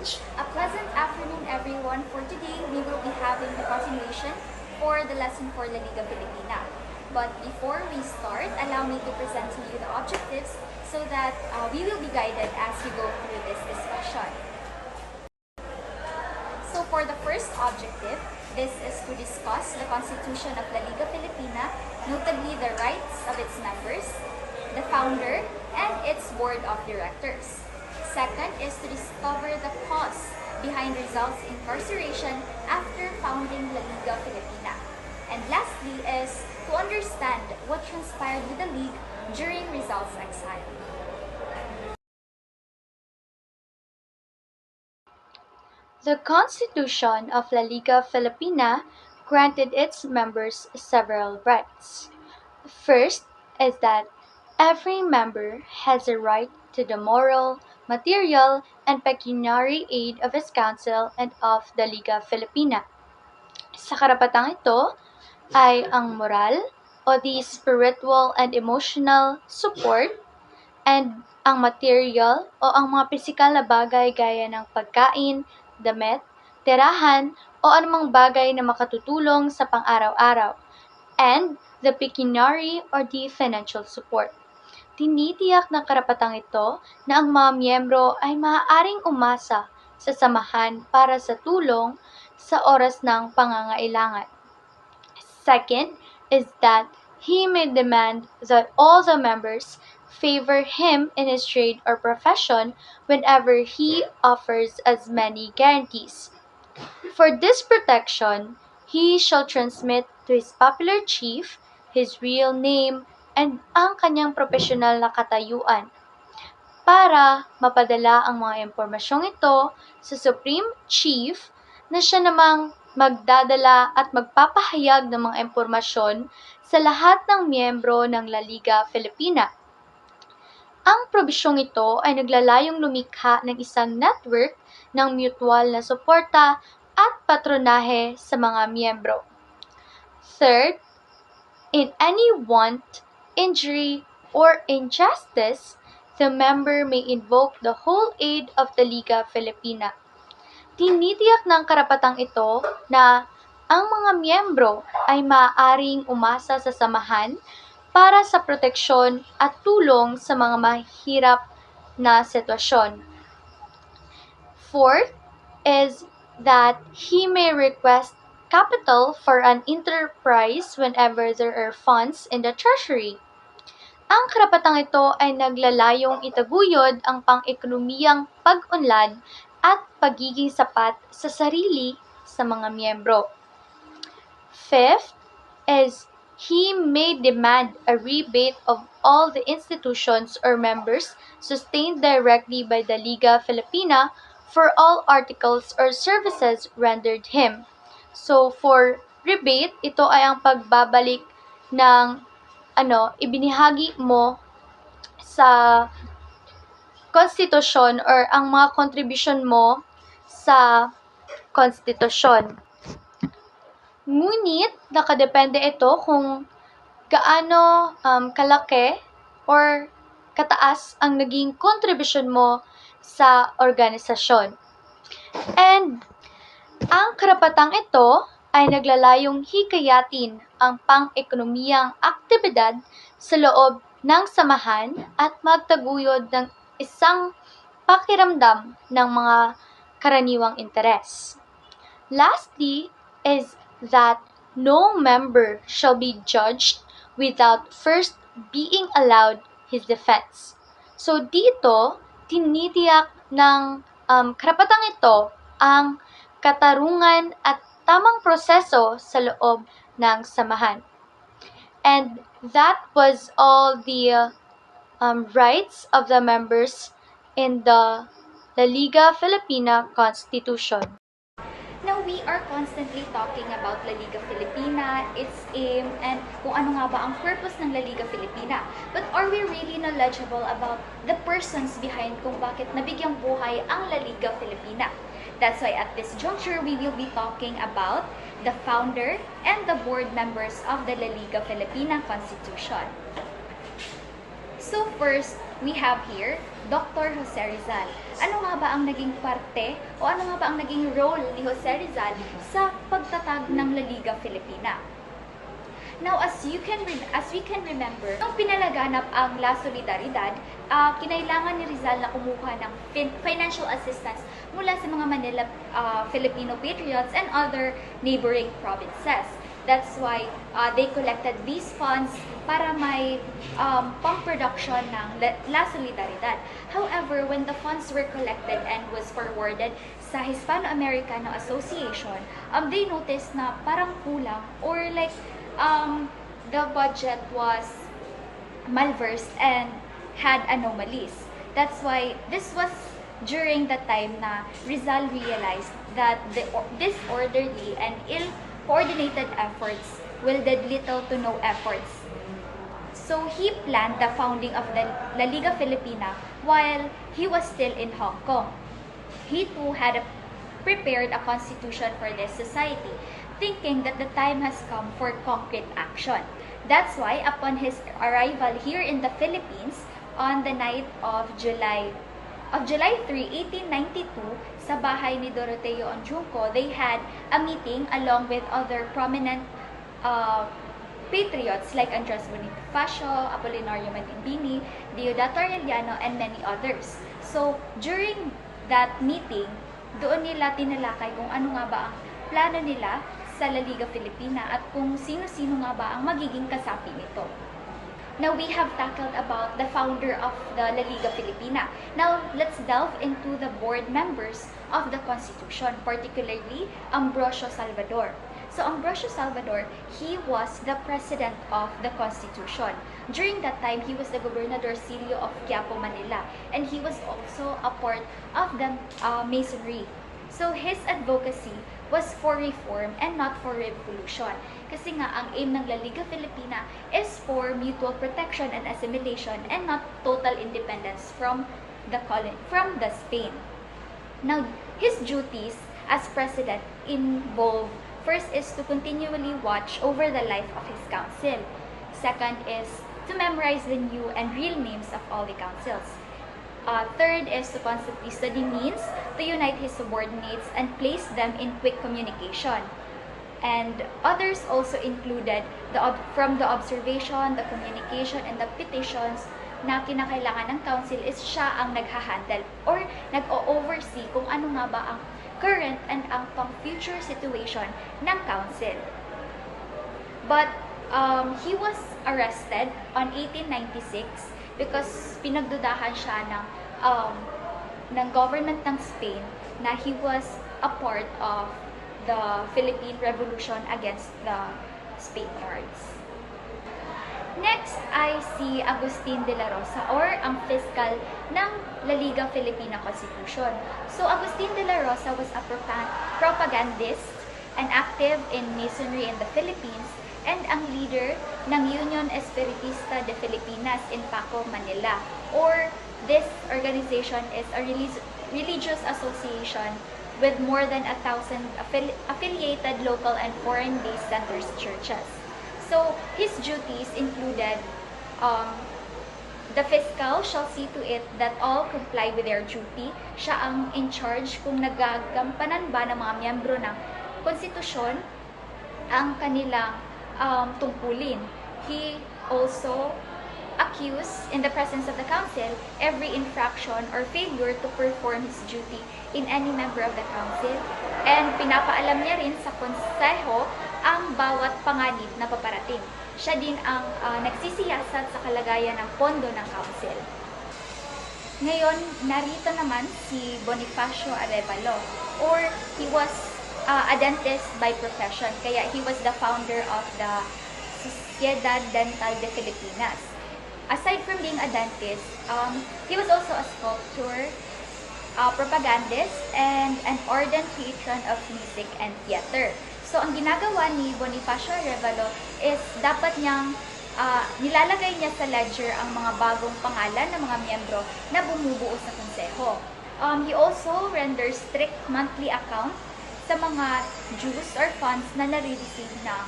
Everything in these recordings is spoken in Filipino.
A pleasant afternoon, everyone. For today, we will be having the continuation for the lesson for La Liga Filipina. But before we start, allow me to present to you the objectives so that we will be guided as we go through this discussion. So for the first objective, this is to discuss the constitution of La Liga Filipina, notably the rights of its members, the founder, and its board of directors. Second is to discover the cause behind Rizal's incarceration after founding La Liga Filipina. And lastly is to understand what transpired with the League during Rizal's exile. The Constitution of La Liga Filipina granted its members several rights. First is that every member has a right to the moral, material, and pecuniary aid of his council and of the Liga Filipina. Sa karapatang ito ay ang moral o the spiritual and emotional support and ang material o ang mga pisikal na bagay gaya ng pagkain, damit, tirahan o anumang bagay na makatutulong sa pang-araw-araw, and the pecuniary or the financial support. Tinitiyak ng karapatang ito na ang mga miyembro ay maaaring umasa sa samahan para sa tulong sa oras ng pangangailangan. Second is that he may demand that all the members favor him in his trade or profession whenever he offers as many guarantees. For this protection, he shall transmit to his popular chief his real name and ang kanyang profesional na katayuan para mapadala ang mga impormasyong ito sa Supreme Chief na siya namang magdadala at magpapahayag ng mga impormasyon sa lahat ng miyembro ng La Liga Filipina. Ang probisyong ito ay naglalayong lumikha ng isang network ng mutual na suporta at patronahe sa mga miyembro. Third, in any want, injury, or injustice, the member may invoke the whole aid of the Liga Filipina. Tinitiyak ng karapatang ito na ang mga miyembro ay maaaring umasa sa samahan para sa proteksyon at tulong sa mga mahirap na sitwasyon. Fourth is that he may request capital for an enterprise whenever there are funds in the treasury. Ang karapatang ito ay naglalayong itaguyod ang pang-ekonomiyang pag-unlad at pagiging sapat sa sarili sa mga miyembro. Fifth is he may demand a rebate of all the institutions or members sustained directly by the Liga Filipina for all articles or services rendered him. So for rebate, ito ay ang pagbabalik ng ibinahagi mo sa konstitusyon or ang mga contribution mo sa konstitusyon. Ngunit, nakadepende ito kung gaano kalaki or kataas ang naging contribution mo sa organisasyon. And ang karapatang ito ay naglalayong hikayatin ang pang-ekonomiyang aktibidad sa loob ng samahan at magtaguyod ng isang pakiramdam ng mga karaniwang interes. Lastly is that no member shall be judged without first being allowed his defense. So dito, tinitiyak ng karapatang ito ang katarungan at tamang proseso sa loob ng samahan. And that was all the rights of the members in the La Liga Filipina Constitution. Now, we are constantly talking about La Liga Filipina, its aim, and kung ano nga ba ang purpose ng La Liga Filipina. But are we really knowledgeable about the persons behind kung bakit nabigyang buhay ang La Liga Filipina? That's why at this juncture, we will be talking about the founder and the board members of the La Liga Filipina Constitution. So first, we have here Dr. Jose Rizal. Ano nga ba ang naging parte o ano nga ba ang naging role ni Jose Rizal sa pagtatag ng La Liga Filipina? Now, as we can remember, nung pinalaganap ang La Solidaridad, kinailangan ni Rizal na kumuha ng financial assistance mula sa mga Manila Filipino patriots and other neighboring provinces. That's why they collected these funds para may pang-production ng La Solidaridad. However, when the funds were collected and was forwarded sa Hispano-Americano Association, they noticed na parang kulang or like the budget was malversed and had anomalies. That's why this was during the time na Rizal realized that disorderly and ill-coordinated efforts wielded little to no efforts. So he planned the founding of the La Liga Filipina while he was still in Hong Kong. He too had prepared a constitution for this society, thinking that the time has come for concrete action. That's why, upon his arrival here in the Philippines on the night of July 3, 1892, sa bahay ni Doroteo Onjungco, they had a meeting along with other prominent patriots like Andres Bonifacio, Apolinario Matimbini, Deodato Arellano, and many others. So, during that meeting, doon nila tinalakay kung ano nga ba ang plano nila sa La Liga Filipina at kung sino-sino nga ba ang magiging kasapi nito. Now, we have tackled about the founder of the La Liga Filipina. Now, let's delve into the board members of the Constitution, particularly Ambrosio Salvador. So, Ambrosio Salvador, he was the president of the Constitution. During that time, he was the Gobernadorcillo of Quiapo, Manila, and he was also a part of the Masonry. So, his advocacy was for reform and not for revolution. Kasi nga, ang aim ng La Liga Filipina is for mutual protection and assimilation and not total independence from the Spain. Now, his duties as president involve, first is to continually watch over the life of his council. Second is to memorize the new and real names of all the councils. Third is to constantly study means to unite his subordinates and place them in quick communication. And others also included from the observation, the communication, and the petitions na kinakailangan ng council is siya ang naghahandle or nag-o-oversee kung ano nga ba ang current and ang pang-future situation ng council. But he was arrested on 1896 because pinagdudahan siya ng government ng Spain na he was a part of the Philippine Revolution against the Spaniards. Next ay si Agustin de la Rosa or ang fiscal ng La Liga Filipina Constitution. So Agustin de la Rosa was a propagandist and active in Masonry in the Philippines and ang leader ng Union Espiritista de Filipinas in Paco, Manila. Or this organization is a religious association with more than 1,000 affiliated local and foreign-based centers churches. So, his duties included, the fiscal shall see to it that all comply with their duty. Siya ang in charge kung nagagampanan ba ng mga miyembro ng konstitusyon ang kanilang tungkulin. He also accused in the presence of the council every infraction or failure to perform his duty in any member of the council, and pinapaalam niya rin sa konseho ang bawat panganib na paparating. Siya din ang nagsisiyasat sa kalagayan ng pondo ng council. Ngayon, narito naman si Bonifacio Arevalo, or he was a dentist by profession, kaya he was the founder of the Sociedad Dental de Filipinas. Aside from being a dentist, he was also a sculptor, propagandist, and an ardent patron of music and theater. So, ang ginagawa ni Bonifacio Arevalo is dapat niyang nilalagay niya sa ledger ang mga bagong pangalan ng mga miyembro na bumubuo sa konseho. He also renders strict monthly account sa mga dues or funds na nare-receive ng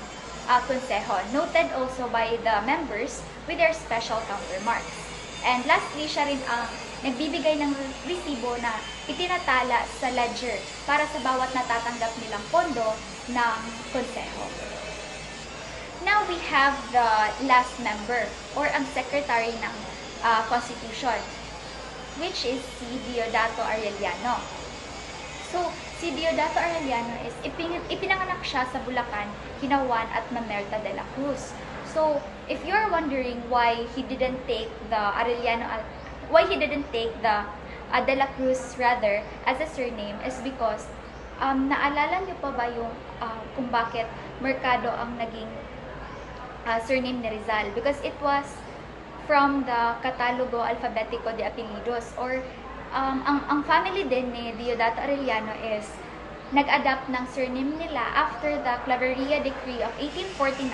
konseho, noted also by the members with their special countermarks. And lastly, siya rin ang nagbibigay ng resibo na itinatala sa ledger para sa bawat natatanggap nilang pondo ng konseho. Now we have the last member or ang secretary ng Constitution, which is si Diodato Arellano. So, si Diodato Arellano is ipinanganak siya sa Bulacan, Kinawan at Mamerta de la Cruz. So, if you're wondering why he didn't take the de la Cruz rather as a surname is because naalala niyo pa ba yung kung bakit Mercado ang naging surname ni Rizal? Because it was from the Catalogo Alfabetico de Apellidos or ang family din ni Diodato Arellano is nag-adapt ng surname nila after the Claveria Decree of 1849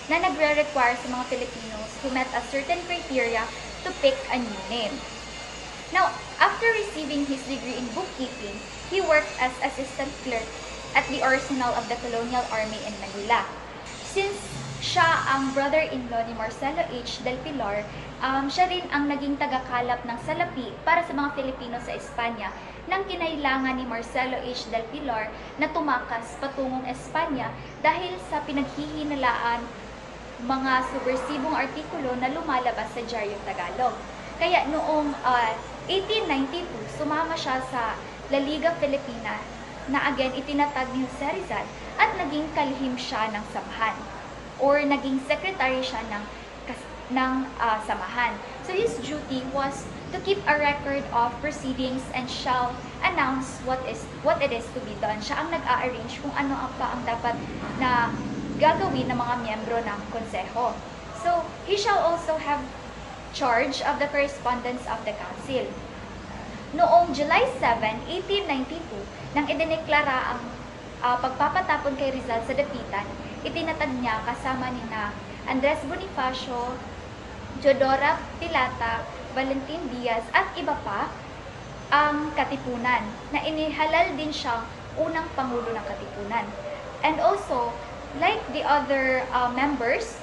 na nagre-require sa mga Filipinos who met a certain criteria to pick a new name. Now, after receiving his degree in bookkeeping, he worked as assistant clerk at the arsenal of the Colonial Army in Manila. Since siya ang brother-in-law ni Marcelo H. del Pilar, siya rin ang naging tagakalap ng salapi para sa mga Filipino sa Espanya nang kinailangan ni Marcelo H. del Pilar na tumakas patungong Espanya dahil sa pinaghihinalaan mga subversibong artikulo na lumalabas sa Diaryong Tagalog. Kaya noong 1892, sumama siya sa La Liga Filipina na again itinatag ni Jose Rizal at naging kalihim siya ng samahan or naging secretary siya ng samahan. So his duty was to keep a record of proceedings and shall announce what it is to be done. Siya ang nag-a-arrange kung ano pa ang dapat na gagawin ng mga miyembro ng konseho. So he shall also have charge of the correspondence of the council. Noong July 7, 1892, nang idineklara ang pagpapatapon kay Rizal sa dapitan, itinatag niya kasama nina Andres Bonifacio, Teodora Pilata, Valentin Diaz at iba pa ang Katipunan na inihalal din siyang unang pangulo ng Katipunan. And also, like the other members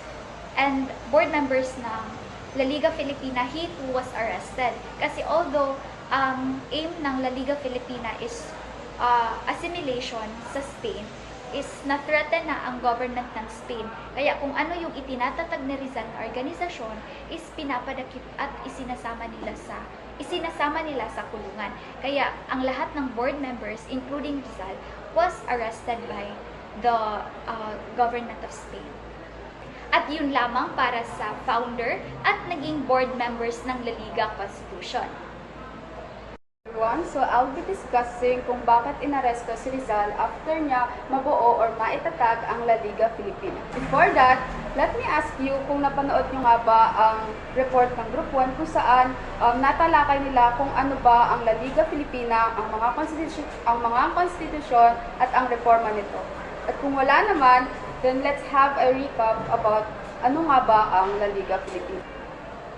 and board members ng La Liga Filipina, he too was arrested. Kasi although aim ng La Liga Filipina is assimilation sa Spain, is na-threaten na ang government ng Spain. Kaya kung ano yung itinatatag ni Rizal na organisasyon is pinapadakip at isinasama nila sa kulungan. Kaya ang lahat ng board members, including Rizal, was arrested by the government of Spain. At yun lamang para sa founder at naging board members ng La Liga Constitution. So I'll be discussing kung bakit inaresto si Rizal after niya mabuo or maitatag ang La Liga Filipina. Before that, let me ask you kung napanood niyo nga ba ang report ng Group 1 kung saan natalakay nila kung ano ba ang La Liga Filipina, ang mga konstitusyon at ang reforma nito. At kung wala naman, then let's have a recap about ano nga ba ang La Liga Filipina.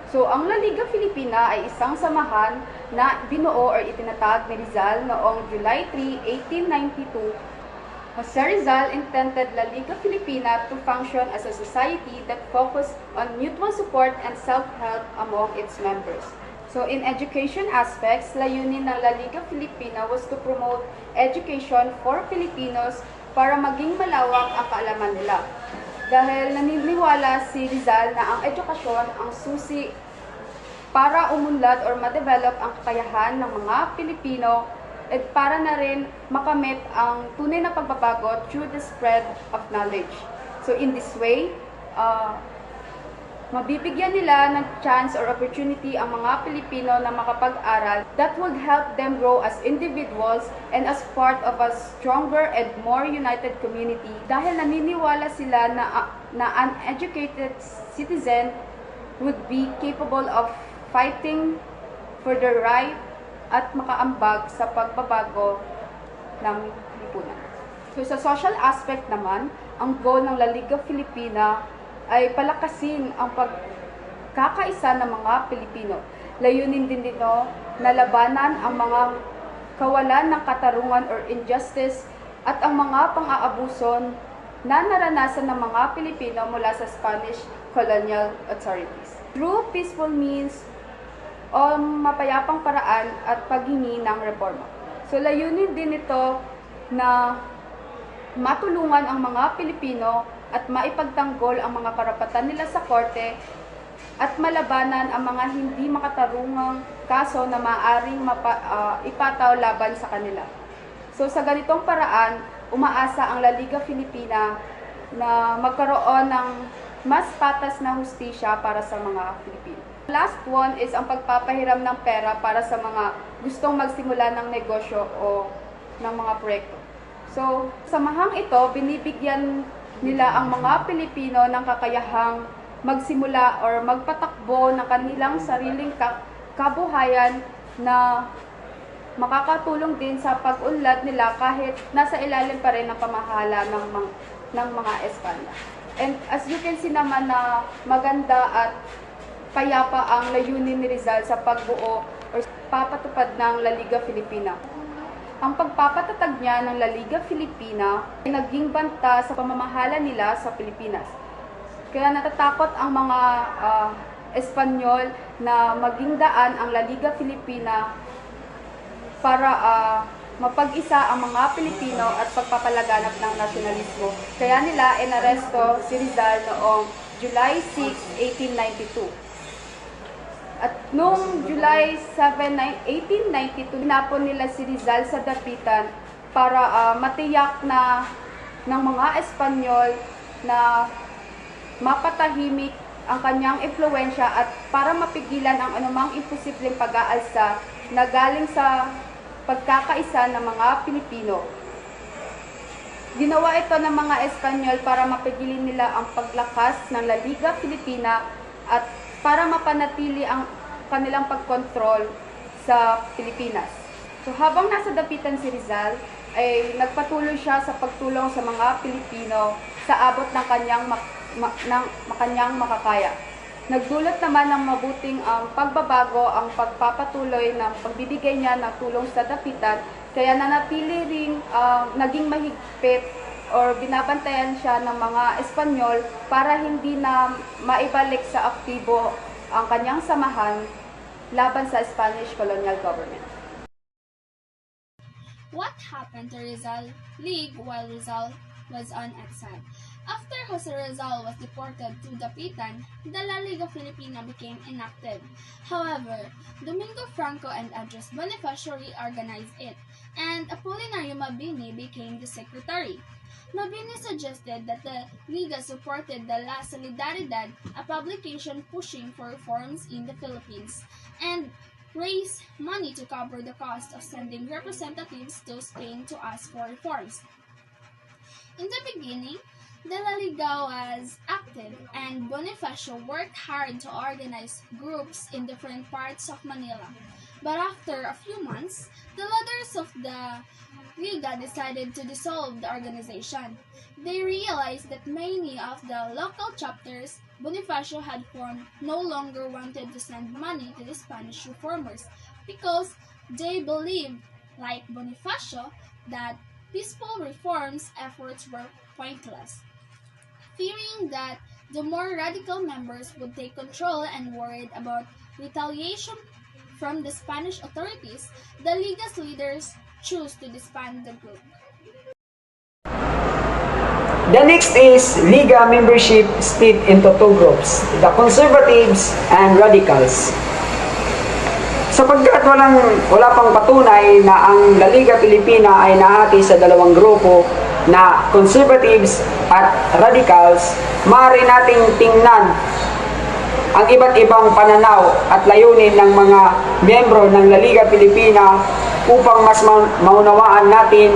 So, ang La Liga Filipina ay isang samahan na binuo or itinatag ni Rizal noong July 3, 1892. Jose Rizal intended La Liga Filipina to function as a society that focused on mutual support and self-help among its members. So, in education aspects, layunin ng La Liga Filipina was to promote education for Filipinos para maging malawak ang kaalaman nila. Dahil naniniwala si Rizal na ang edukasyon ang susi para umunlad or ma-develop ang kakayahan ng mga Pilipino at para na rin makamit ang tunay na pagbabago through the spread of knowledge. So in this way, mabibigyan nila ng chance or opportunity ang mga Pilipino na makapag-aral that would help them grow as individuals and as part of a stronger and more united community dahil naniniwala sila na an educated citizen would be capable of fighting for the right at makaambag sa pagbabago ng lipunan. So sa social aspect naman, ang goal ng La Liga Filipina ay palakasin ang pagkakaisa ng mga Pilipino. Layunin din dito na labanan ang mga kawalan ng katarungan or injustice at ang mga pang-aabuso na naranasan ng mga Pilipino mula sa Spanish colonial authorities. Through peaceful means, o mapayapang paraan at paghingi ng reforma. So layunin din ito na matulungan ang mga Pilipino at maipagtanggol ang mga karapatan nila sa korte at malabanan ang mga hindi makatarungang kaso na maaaring ipataw laban sa kanila. So sa ganitong paraan, umaasa ang La Liga Filipina na magkaroon ng mas patas na hustisya para sa mga Pilipino. Last one is ang pagpapahiram ng pera para sa mga gustong magsimula ng negosyo o ng mga proyekto. So, sa samahang ito, binibigyan nila ang mga Pilipino ng kakayahang magsimula or magpatakbo ng kanilang sariling kabuhayan na makakatulong din sa pag-unlad nila kahit nasa ilalim pa rin ng pamahala ng mga Espanya. And as you can see naman na maganda at payapa ang layunin ni Rizal sa pagbuo or papatupad ng La Liga Filipina. Ang pagpapatatag niya ng La Liga Filipina ay naging banta sa pamamahala nila sa Pilipinas. Kaya natatakot ang mga Espanyol na maging daan ang La Liga Filipina para mapag-isa ang mga Pilipino at pagpapalaganap ng nasyonalismo. Kaya nila inaresto si Rizal noong July 6, 1892. At noong July 7, 1892, tinapon nila si Rizal sa dapitan para matiyak na ng mga Espanyol na mapatahimik ang kanyang impluwensya at para mapigilan ang anumang imposibleng pag-aalsa na galing sa pagkakaisa ng mga Pilipino. Ginawa ito ng mga Espanyol para mapigilin nila ang paglakas ng La Liga Filipina at para mapanatili ang kanilang pagkontrol sa Pilipinas. So habang nasa dapitan si Rizal, ay nagpatuloy siya sa pagtulong sa mga Pilipino sa abot ng kanyang makakaya. Nagdulot naman ng mabuting pagbabago ang pagpapatuloy ng pagbibigay niya ng tulong sa dapitan, kaya nanatili ring naging mahigpit or binabantayan siya ng mga Espanyol para hindi na maibalik sa aktibo ang kanyang samahan laban sa Spanish colonial government. What happened to Rizal League while Rizal was on exile? After Jose Rizal was deported to Dapitan, the La Liga Filipina became inactive. However, Domingo Franco and Andres Bonifacio reorganized it, and Apolinario Mabini became the secretary. Mabini suggested that the Liga supported the La Solidaridad, a publication pushing for reforms in the Philippines, and raise money to cover the cost of sending representatives to Spain to ask for reforms. In the beginning, the La Liga was active and Bonifacio worked hard to organize groups in different parts of Manila. But after a few months, the leaders of the Liga decided to dissolve the organization. They realized that many of the local chapters Bonifacio had formed no longer wanted to send money to the Spanish reformers because they believed, like Bonifacio, that peaceful reforms efforts were pointless. Fearing that the more radical members would take control and worried about retaliation from the Spanish authorities, the Liga's leaders chose to disband the group. The next is Liga membership split into two groups, the conservatives and radicals. Sapagkat wala pang patunay na ang La Liga Filipina ay nahati sa dalawang grupo na conservatives at radicals, maaari nating tingnan ang iba't ibang pananaw at layunin ng mga miyembro ng La Liga Filipina upang mas maunawaan natin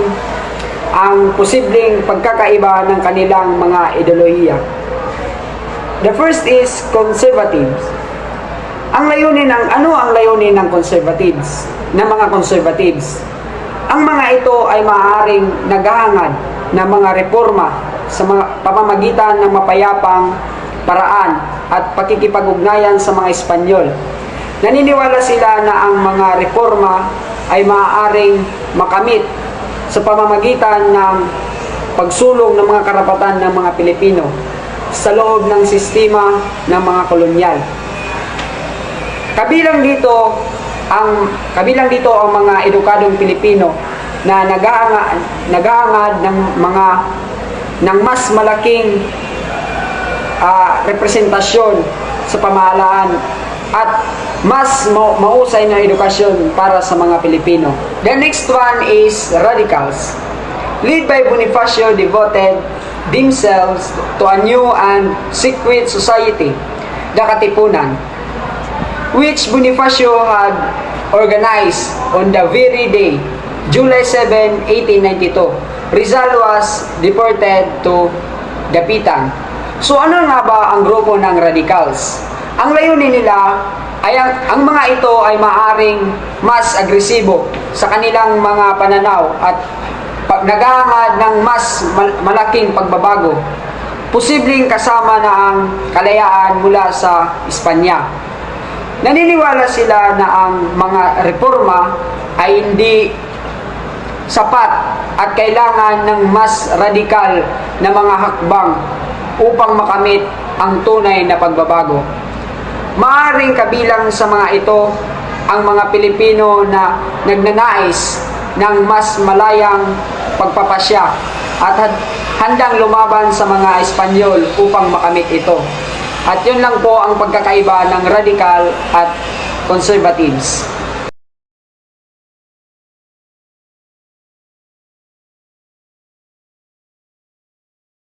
ang posibleng pagkakaiba ng kanilang mga ideolohiya. The first is conservatives. Ano ang layunin ng conservatives, ng mga conservatives? Ang mga ito ay maaaring naghahangad ng mga reforma sa pamamagitan ng mapayapang paraan at pakikipag-ugnayan sa mga Espanyol. Naniniwala sila na ang mga reforma ay maaaring makamit sa pamamagitan ng pagsulong ng mga karapatan ng mga Pilipino sa loob ng sistema ng mga kolonyal. Kabilang dito ang mga edukadong Pilipino na naghahangad ng mas malaking representasyon sa pamahalaan at mas mausay na edukasyon para sa mga Pilipino. The next one is radicals. Led by Bonifacio, devoted themselves to a new and secret society, the Katipunan, which Bonifacio had organized on the very day, July 7, 1892. Rizal was deported to Dapitan. So ano nga ba ang grupo ng radicals? Ang layunin nila ay ang mga ito ay maaring mas agresibo sa kanilang mga pananaw at naghahangad ng mas malaking pagbabago. Posibleng kasama na ang kalayaan mula sa Espanya. Naniniwala sila na ang mga reforma ay hindi sapat at kailangan ng mas radikal na mga hakbang upang makamit ang tunay na pagbabago. Maaaring kabilang sa mga ito ang mga Pilipino na nagnanais ng mas malayang pagpapasya at handang lumaban sa mga Espanyol upang makamit ito. At yun lang po ang pagkakaiba ng radical at conservatives.